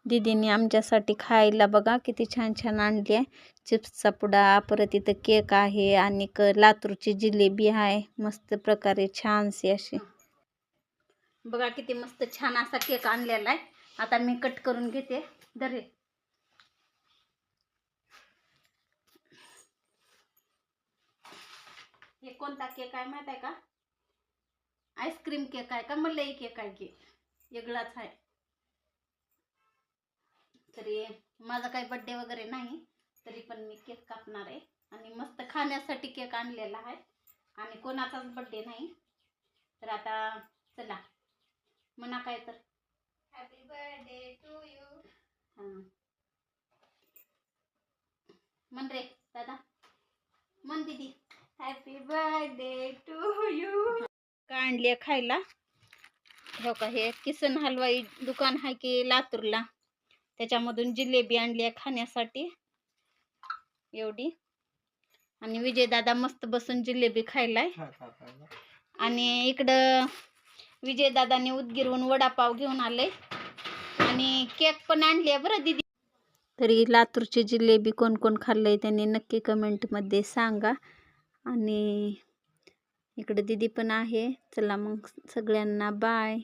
दीदीने आमच्यासाठी खायला बघा किती छान छान आणली आहे. चिप्सचा पुडा, परत इथं केक आहे आणि लातूरची जिलेबी आहे मस्त प्रकारे छानशी अशी. बघा किती मस्त छान असा केक आणलेला आहे. आता मी कट करून घेते. दरे हे कोणता केक आहे माहित आहे का? आईस्क्रीम केक आहे का मलाई केक आहे की वेगळाच आहे. तरी माझा काही बर्थडे वगैरे नाही तरी पण मी केक कापणार आहे आणि मस्त खाण्यासाठी केक आणलेला आहे आणि कोणाचाच बर्थडे नाही. तर आता चला म्हणा काय तर हॅपी बर्थडे टू यू. हां म्हण रे दादा, म्हण दीदी हॅपी बर्थडे टू यू. का आणली खायला? हो का, हे किसन हलवाई दुकान आहे की लातूरला, त्याच्यामधून जिलेबी आणली आहे खाण्यासाठी एवढी. आणि विजय दादा मस्त बसून जिलेबी खायलाय. आणि इकडं विजय दादाने उदगीरहून वडापाव घेऊन आले आणि केक पण आणली आहे बरं दीदी. तरी लातूरची जिलेबी कोण कोण खाल्लंय त्यांनी नक्की कमेंटमध्ये सांगा. आणि इकडे दीदी पण आहे. चला मग सगळ्यांना बाय.